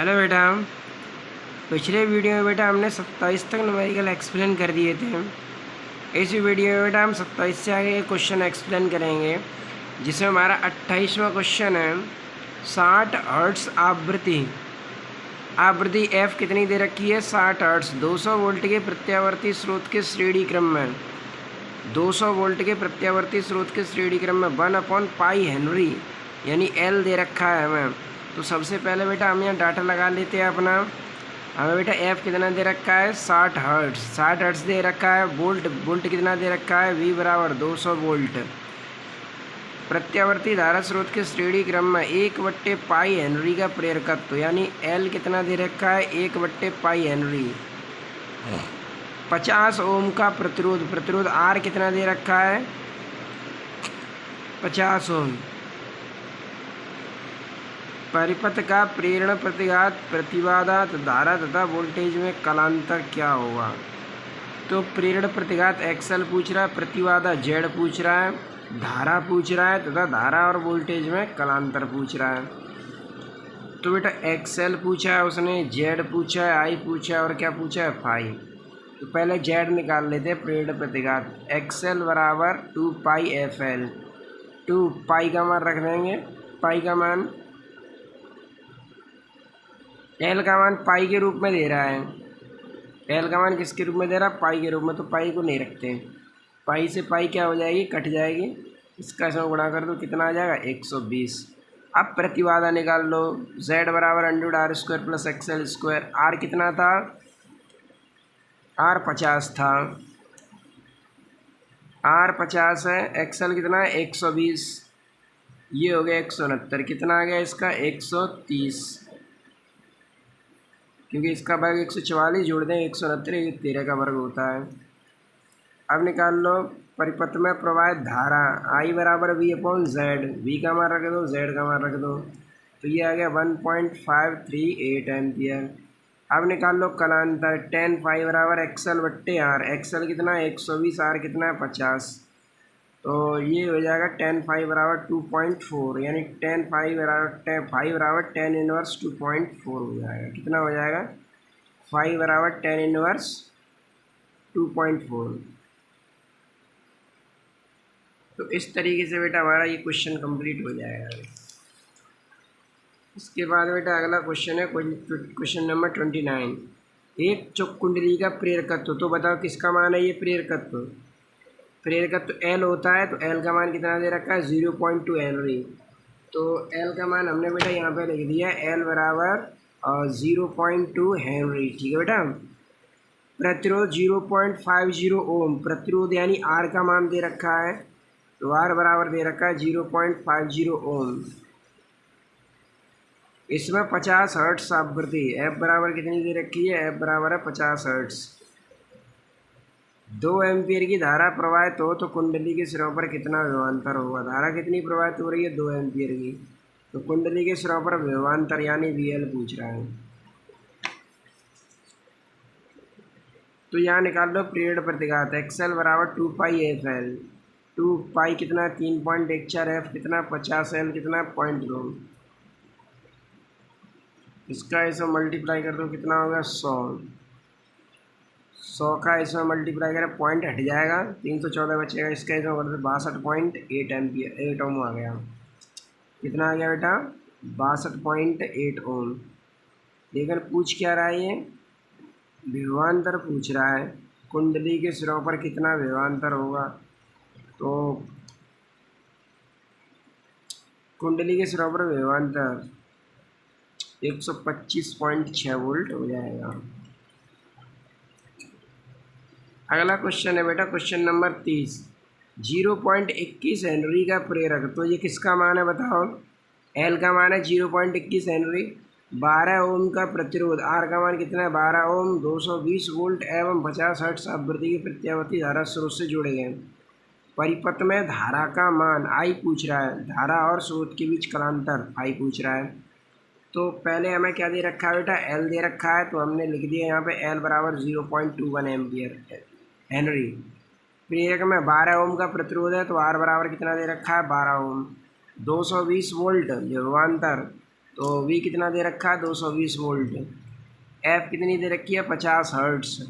Hello बेटा। पिछले video में बेटा हमने 27 तक न्यूमेरिकल एक्सप्लेन कर दिए थे। इस वीडियो में बेटा हम 27 से आगे क्वेश्चन एक्सप्लेन करेंगे, जिसमें हमारा 28वां क्वेश्चन है 60 हर्ट्ज आवृत्ति। आवृत्ति एफ कितनी दे रखी है? 60 हर्ट्ज। 200 वोल्ट के प्रत्यावर्ती स्रोत के श्रेणी क्रम में 200 वोल्ट के प्रत्यावर्ती स्रोत के श्रेणी क्रम में 1/पाई हेनरी यानी एल दे रखा है हमें। तो सबसे पहले बेटा हम यहाँ डाटा लगा लेते हैं अपना। हमें बेटा एफ कितना दे रखा है? 60 हर्ट्ज। 60 हर्ट्ज दे रखा है। वोल्ट कितना दे रखा है? वी बराबर 200 वोल्ट। प्रत्यावर्ती धारा स्रोत के श्रेणी क्रम में 1/पाई हेनरी का प्रेरकत्व यानी एल कितना दे रखा है? 1/पाई हेनरी। 50 ओम का प्रतिरोध आर कितना दे रखा है? 50 ओम। परिपथ का प्रेरण प्रतिघात प्रतिबाधा धारा तथा वोल्टेज में कलांतर क्या होगा? तो प्रेरण प्रतिघात एक्सएल पूछ रहा है, प्रतिबाधा जेड पूछ रहा है, धारा पूछ रहा है तथा धारा और वोल्टेज में कलांतर पूछ रहा है। तो बेटा एक्सएल पूछा है उसने, जेड पूछा है, आई पूछा है और क्या पूछा है? फाई। तो पहले जेड निकाल लेते हैं। प्रेरण प्रतिघात एक्सएल बराबर 2πfl। 2 पाई का मान रख देंगे। पाई का मान, एल का मान पाई के रूप में दे रहा है। एल का मान किसके रूप में दे रहा है? पाई के रूप में। तो पाई को नहीं रखते। पाई से पाई क्या हो जाएगी? कट जाएगी। इसका इसमें गुणा कर दो, कितना आ जाएगा? 120। अब प्रतिबाधा निकाल लो। जेड बराबर √r² + XL²। आर कितना था? आर 50 था। आर 50 है। एक्सएल कितना है? 120। ये हो गया 169। कितना आ गया इसका? 130। क्योंकि इसका वर्ग 144 जोड़ दें 169, ये 13 का वर्ग होता है। अब निकाल लो परिपथ में प्रवाहित धारा I बराबर V/Z। वी का मान रख दो, Z का मान रख दो। तो ये आ गया 1.538 एम्पियर। अब निकाल लो कलांतर। tan फाई बराबर XL/R। एक्सएल कितना है? 120। आर कितना है? 50। तो ये हो जाएगा tan फाई बराबर 2.4 यानी tan फाई बराबर tan इनवर्स 2.4 हो जाएगा। कितना हो जाएगा? फाई बराबर tan इनवर्स 2.4। तो इस तरीके से बेटा हमारा ये क्वेश्चन कंप्लीट हो जाएगा। इसके बाद बेटा अगला क्वेश्चन है क्वेश्चन नंबर 29। एक चुक कुंडली का प्रेरकत्व। तो बताओ किसका मान है ये प्रेरकत्व? प्रेरकत्व एल होता है। तो एल का मान कितना दे रखा है? 0.2 हेनरी। तो एल का मान हमने बेटा यहाँ पे लिख दिया, एल बराबर 0.2 हेनरी। ठीक है बेटा। प्रतिरोध 0.50 ओम। प्रतिरोध यानी आर का मान दे रखा है। तो आर बराबर दे रखा है 0.50 ओम। इसमें 50 हर्ट्ज आवृत्ति। एफ बराबर कितनी दे रखी है? एफ बराबर है 50 हर्ट्ज। 2 एम्पियर की धारा प्रवाहित हो तो कुंडली के सिरों पर कितना विभवांतर होगा? धारा कितनी प्रवाहित हो रही है? 2 एम्पियर की। तो कुंडली के सिरों पर विभवांतर यानी VL पूछ रहा है। तो यहाँ निकाल लो प्रेरण प्रतिघात। एक्सएल बराबर 2πfl। 2 पाई कितना है? 3.14। एफ कितना? 50। एल कितना? 0.2। इसका इसमें मल्टीप्लाई कर दो, कितना होगा? 100। 100 का इसमें मल्टीप्लाई करें, पॉइंट हट जाएगा, 314 बचेगा। इसका इसमें कर दो 62.8 एम्पियर 8 ओम आ गया। कितना आ गया बेटा? 62.8 ओम। लेकिन पूछ क्या रहा है ये? विभवांतर पूछ रहा है। कुंडली के सिरों पर कितना विभवांतर होगा? तो कुंडली के सिरों पर विभवांतर 125.6 वोल्ट हो जाएगा। अगला क्वेश्चन है बेटा क्वेश्चन नंबर 30। 0.21 हेनरी का प्रेरक। तो ये किसका मान है बताओ? एल का मान है 0.21 हेनरी। 12 ओम का प्रतिरोध। आर का मान कितना है? 12 ओम। 220 वोल्ट एवं 50 हर्ट्ज आवृत्ति की प्रत्यावर्ती धारा स्रोत से जुड़े गए। परिपथ में धारा का मान आई पूछ रहा है। धारा और स्रोत के बीच कलांतर फाई पूछ रहा है। तो पहले हमें क्या दे रखा है बेटा? एल दे रखा है। तो हमने लिख दिया यहाँ पे एल बराबर 0.21 एम्पियर हेनरी। प्रेरक में 12 ओम का प्रतिरोध है। तो आर बराबर कितना दे रखा है? 12 ओम। 220 वोल्ट विभवांतर तो वी कितना दे रखा है 220 वोल्ट। एफ कितनी दे रखी है 50 हर्ट्स।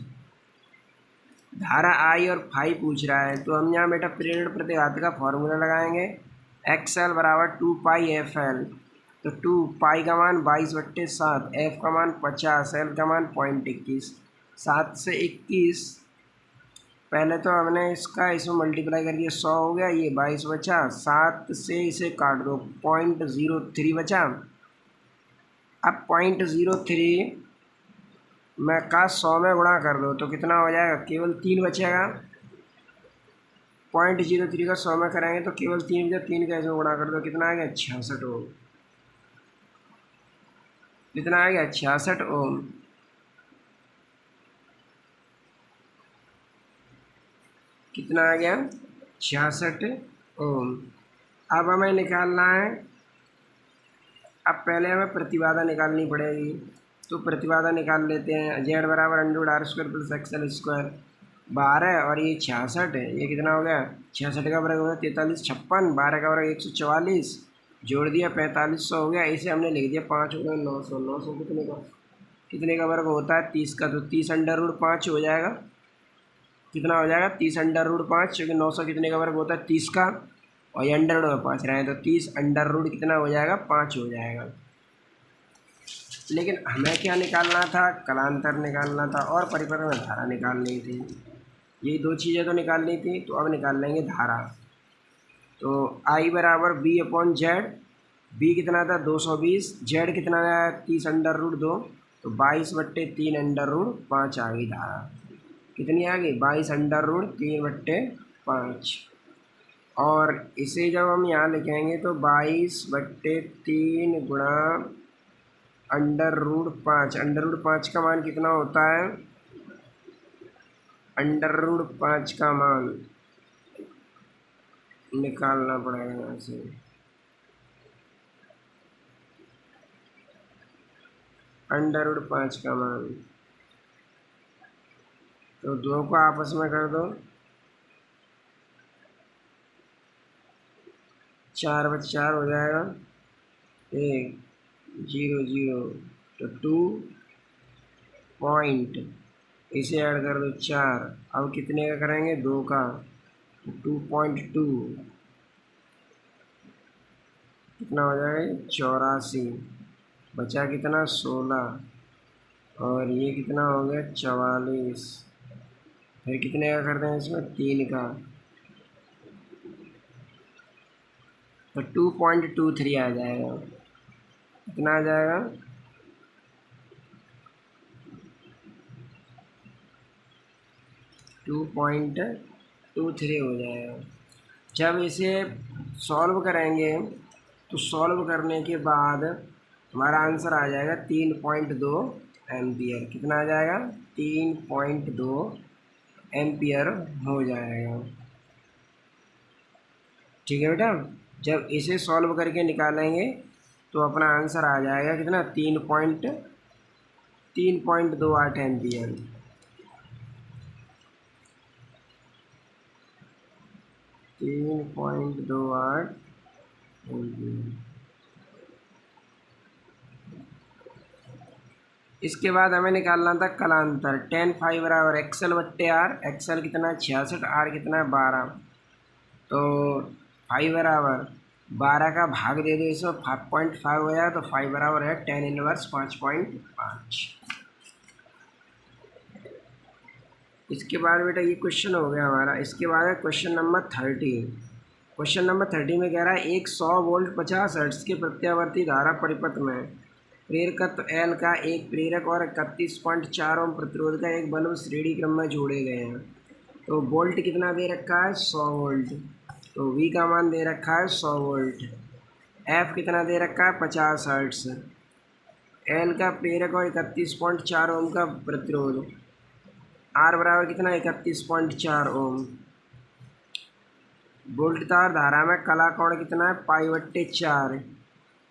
धारा आई और फाई पूछ रहा है, तो हम यहाँ बेटा प्रेरण प्रतिघात का फॉर्मूला लगाएंगे। एक्स एल बराबर 2π/Fl। तो 2 पाई का मान 22/7, एफ का मान 50, एल का मान 0.21। 7 से 21, पहले तो हमने इसका इसमें मल्टीप्लाई कर दिया, 100 हो गया, ये 22 बचा। 7 से इसे काट दो, 0.03 बचा। अब 0.03 मैं का 100 में गुणा कर दो तो कितना हो जाएगा, केवल 3 बचेगा। 0.03 का 100 में कराएंगे तो केवल 3 बचा, 3 का इसमें गुणा कर दो, कितना आ गया 66 ओम। कितना आ गया 66 ओम। कितना आ गया 66 ओम। अब हमें निकालना है, अब पहले हमें प्रतिबाधा निकालनी पड़ेगी, तो प्रतिबाधा निकाल लेते हैं। जेड बराबर √r² + XL²। 12 और ये 66 है, ये कितना हो गया 66 का वर्ग हो गया 43, 56, 12 का वर्ग 144, जोड़ दिया 4500 हो गया। इसे हमने लिख दिया 5 हो गया 900। 900 कितने का वर्ग होता है 30 का, तो 30 √5 हो जाएगा। कितना हो जाएगा 30 √5, क्योंकि 900 कितने का वर्ग होता है 30 का, और ये अंडर रूट में 5 रहे हैं, तो 30 अंडर रूट कितना हो जाएगा 5 हो जाएगा। लेकिन हमें क्या निकालना था, कलांतर निकालना था और परिपथ में धारा निकालनी थी। यही दो चीज़ें तो निकालनी थी, तो अब निकाल लेंगे धारा। तो I बराबर B/Z। B कितना था 220, Z कितना आया 30 अंडर रूट 2, तो 22/3 अंडर रूट 5 आ गई धारा। कितनी आ गई 22 अंडर रूट 3/5। और इसे जब हम यहाँ लिखेंगे तो 22/3 गुणा अंडर रूट 5। अंडर रूट 5 का मान कितना होता है, अंडर रूट 5 का मान निकालना पड़ेगा यहाँ से। अंडर रूट 5 का मान, तो 2 को आपस में कर दो, 4/4 हो जाएगा, 1 0 0, तो 2 पॉइंट, इसे ऐड कर दो 4। अब कितने का करेंगे 2 का, तो 2.2 कितना हो जाएगा 84, बचा कितना 16, और ये कितना हो गया 44। फिर कितने का कर दें इसमें 3 का, तो 2.23 आ जाएगा। कितना आ जाएगा 2.23 हो जाएगा। जब इसे सॉल्व करेंगे तो सॉल्व करने के बाद हमारा आंसर आ जाएगा 3.2 एम्पियर। कितना आ जाएगा 3.2 एम्पियर हो जाएगा। ठीक है बेटा, जब इसे सॉल्व करके निकालेंगे तो अपना आंसर आ जाएगा कितना 3.28 एम्पियर। 3.28 एम्पियर। इसके बाद हमें निकालना था कलांतर। tan phi बराबर XL/R। XL कितना है 66, R कितना है 12, तो फाई बराबर 12 का भाग दे दो इसमें, 5.5 हो जाएगा, तो फाई बराबर है tan इनवर्स 5.5। इसके बाद बेटा ये क्वेश्चन हो गया हमारा। इसके बाद है क्वेश्चन नंबर 30। क्वेश्चन नंबर 30 में कह रहा है एक 100 वोल्ट 50 हर्ट्ज के प्रत्यावर्ती धारा परिपथ में प्रेरकत्व L का एक प्रेरक और 31.4 ओम प्रतिरोध का एक बल्ब श्रेणी क्रम में जोड़े गए हैं। तो वोल्ट कितना दे रखा है 100 वोल्ट, तो V का मान दे रखा है 100 वोल्ट। F कितना दे रखा है 50 हर्ट्ज। L का प्रेरक और 31.4 ओम का प्रतिरोध। R बराबर कितना 31.4 ओम। वोल्ट तार धारा में कला कोण कितना है π/4,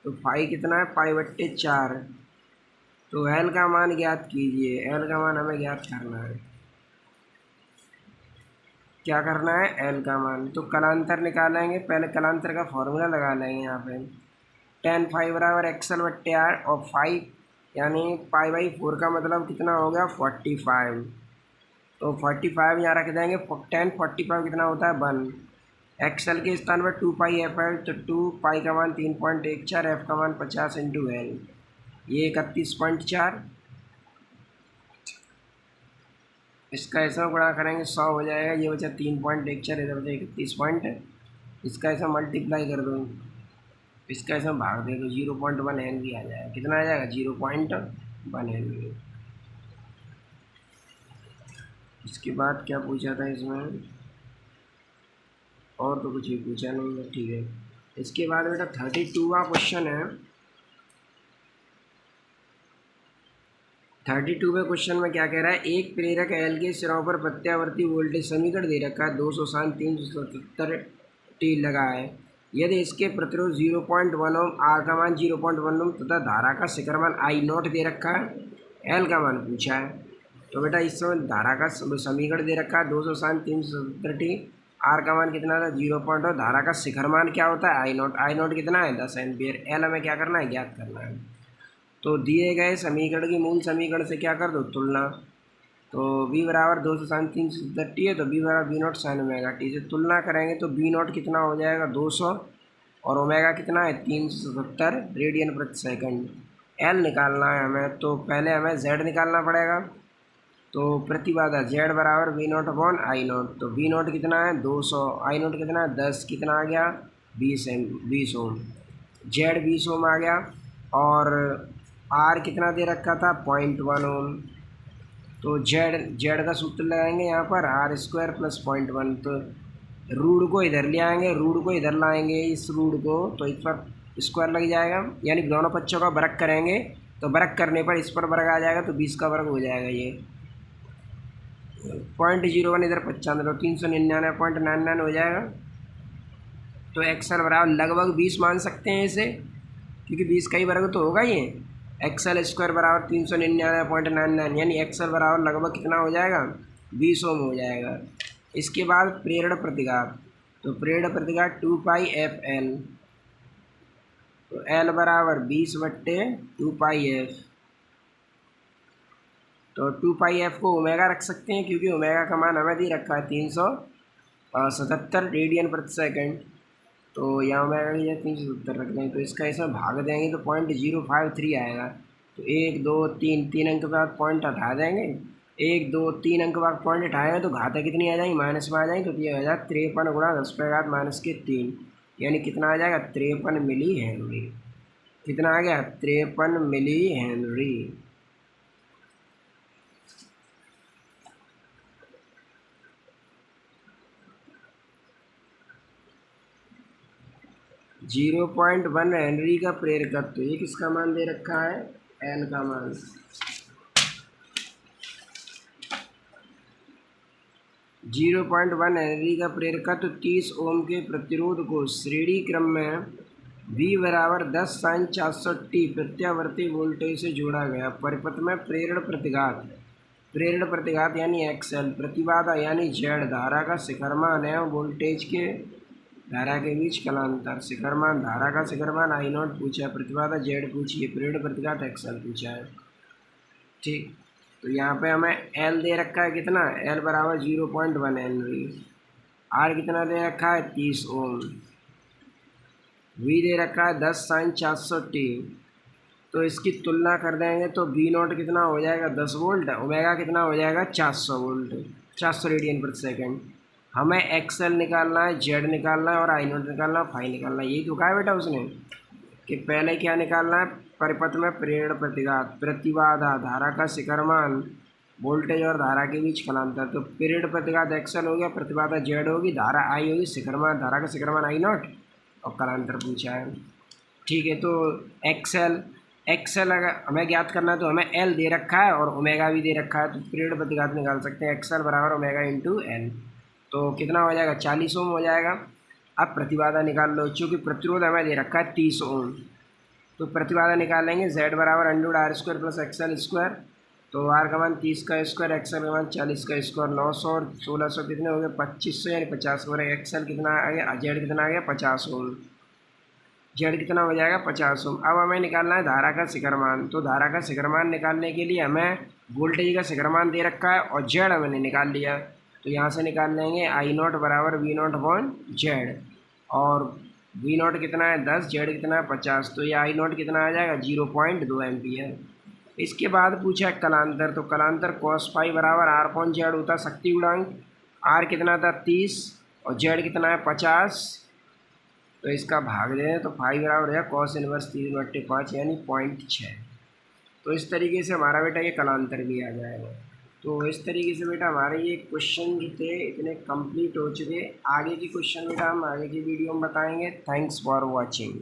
तो फाई कितना है π/4। तो L का मान ज्ञात कीजिए। L का मान हमें ज्ञात करना है। क्या करना है L का मान, तो कलांतर निकालेंगे। पहले कलांतर का फॉर्मूला लगा लेंगे यहाँ पे। tan फाइव बराबर एक्सएल बट्टे आर, और 5 यानी पाई/4 का मतलब कितना हो गया 45। तो 45 यहाँ रख देंगे। tan 45 कितना होता है 1। एक्सएल के स्थान पर 2πfl, तो 2 का मान 3.14, एफ का मान 50 इंटू एल, ये 31.4। इसका ऐसा गुणा करेंगे 100 हो जाएगा, ये बचा 3.14, इधर बचा 31 पॉइंट। इसका ऐसा मल्टीप्लाई कर दो, इसका ऐसा भाग दे दो, 0.1 हेनरी आ जाएगा। कितना आ जाएगा 0.1 हेनरी। इसके बाद क्या पूछा था इसमें, और तो कुछ भी पूछा नहीं है, ठीक है। इसके बाद बेटा 32वां क्वेश्चन है। 32वें क्वेश्चन में क्या कह रहा है, एक प्रेरक एल के सिरों पर प्रत्यावर्ती वोल्टेज समीकरण दे रखा है, 260 377 टी लगा है। यदि इसके प्रतिरोध 0.1 ओम, आर का मान 0.1 ओम तथा धारा का शिखर मान आई नॉट दे रखा है, एल का मान पूछा है। तो बेटा इस समय धारा का समीकरण दे रखा है 260 377 टी, आर का मान कितना था 0.1, धारा का शिखर मान क्या होता है आई नॉट, आई नॉट कितना है 10 एम्पियर, एल हमें क्या करना है ज्ञात करना है। तो दिए गए समीकरण की मूल समीकरण से क्या कर दो तुलना। तो v बराबर 260 370 है, तो v बराबर v not sine omega T से तुलना करेंगे तो v नॉट कितना हो जाएगा 200, और ओमेगा कितना है 370 रेडियन प्रति सेकंड। l निकालना है हमें, तो पहले हमें z निकालना पड़ेगा। तो प्रतिबाधा z बराबर v not upon I not, तो v नॉट कितना है 200, आई नॉट कितना है 10, कितना आ गया 20 ओम, z 20 ओम आ गया। और आर कितना दे रखा था 0.1 ओम, तो जेड का सूत्र लगाएंगे यहाँ पर r² प्लस 0.1, तो रूट को इधर ले आएंगे, रूट को इधर लाएंगे इस रूट को, तो इस पर स्क्वायर लग जाएगा, यानी दोनों पक्षों का वर्ग करेंगे, तो वर्ग करने पर इस पर वर्ग आ जाएगा, तो 20 का वर्ग हो जाएगा। ये 0.01 इधर 95, तो 399.99 हो जाएगा। तो एक्सएल बराबर लगभग 20 मान सकते हैं इसे, क्योंकि 20 का ही वर्ग तो होगा ये। एक्सएल स्क्वायर बराबर 399.99, यानी एक्सएल बराबर लगभग कितना हो जाएगा 20 ओम हो जाएगा। इसके बाद प्रेरण प्रतिघात, तो प्रेरण प्रतिघात 2πfl, तो एल बराबर 20/2πf, तो 2πf को ओमेगा रख सकते हैं, क्योंकि ओमेगा का मान हमें दे रखा है 377 रेडियन प्रति सेकंड। तो यहाँ ओमेगा की जगह 370 रख देंगे, तो इसका इसमें भाग देंगे तो 0.053 आएगा। तो 1 2 3 अंक के बाद पॉइंट हटा देंगे, 1 2 3 अंक बाद पॉइंट हटाएंगे, तो घाता कितनी आ जाएगी माइनस में आ जाएगी, तो ये हो जाएगा 53 गुणा 10⁻³ यानी कितना आ जाएगा 53 मिली हेनरी। कितना आ गया 53 मिली हेनरी। 0.1 हेनरी का प्रेरकत्व, ये किसका मान दे रखा है एल का मान। जीरो पॉइंट वन हेनरी का प्रेरकत्व 30 ओम के प्रतिरोध को श्रेणी क्रम में V बराबर 10 sin 400t प्रत्यावर्ती वोल्टेज से जोड़ा गया। परिपथ में प्रेरण प्रतिघात यानी XL, प्रतिबाधा यानी Z, धारा का शिखरमान एवं वोल्टेज के धारा के बीच कलांतर, शिखरमान धारा का शिखरमान I नॉट पूछा है, प्रतिबाधा Z पूछी है, प्रेरण प्रतिघात XL पूछा है। ठीक, तो यहाँ पे हमें L दे रखा है कितना, L बराबर 0.1 हेनरी, R कितना दे रखा है 30 ओम, V दे रखा है 10 sin 400t। तो इसकी तुलना कर देंगे तो V नॉट कितना हो जाएगा 10 वोल्ट, ओमेगा कितना हो जाएगा 400 वोल्ट, 400 रेडियन प्रति सेकंड। हमें XL निकालना है, Z निकालना है और I नॉट निकालना है, फाई निकालना है। यही तो कहा है बेटा उसने कि पहले क्या निकालना है, परिपथ में प्रेरण प्रतिघात, प्रतिबाधा, धारा का शिखरमान, वोल्टेज और धारा के बीच कलांतर। तो प्रेरण प्रतिघात XL हो गया, प्रतिबाधा Z होगी, धारा I होगी, शिखरमान धारा का शिखरमान I नॉट और कलांतर पूछा है। ठीक है, तो XL अगर हमें ज्ञात करना है तो हमें L दे रखा है और ओमेगा भी दे रखा है, तो प्रेरण प्रतिघात निकाल सकते हैं XL बराबर ओमेगा इंटू L। तो कितना हो जाएगा 40 ओम हो जाएगा। अब प्रतिबाधा निकाल लो, चूँकि प्रतिरोध हमें दे रखा है 30 ओम, तो प्रतिबाधा निकालेंगे Z बराबर √R² प्लस XL²। तो R का मान 30 का स्क्वायर, XL का मान 40 का स्क्वायर, 900 और 1600 कितने हो गए 2500 यानी 50 हो रहे। XL कितना आ गया, Z कितना आ गया 50 ओम, जेड कितना हो जाएगा 50 ओम। अब हमें निकालना है धारा का शिखर मान। तो धारा का शिखर मान निकालने के लिए हमें वोल्टेज का शिखर मान दे रखा है और जेड हमने निकाल लिया। तो यहाँ से निकाल लेंगे आई नॉट बराबर वी नॉट अपॉन जेड। और वी नॉट कितना है 10, जेड कितना है 50। तो ये आई नॉट कितना आ जाएगा 0.2 एम्पियर। इसके बाद पूछा है कलांतर। तो कलांतर कॉस फाई बराबर आर अपॉन जेड होता है शक्ति गुणांक। आर कितना था 30 और जेड कितना है 50। तो इसका भाग दें तो फाइव बराबर है कॉस इनवर्स 3/5 यानी 0.6। तो इस तरीके से हमारा बेटा ये कलांतर भी आ जाएगा। तो इस तरीके से बेटा हमारे ये क्वेश्चन जो थे इतने कंप्लीट हो चुके। आगे की क्वेश्चन बेटा हम आगे की वीडियो में बताएंगे। Thanks for watching.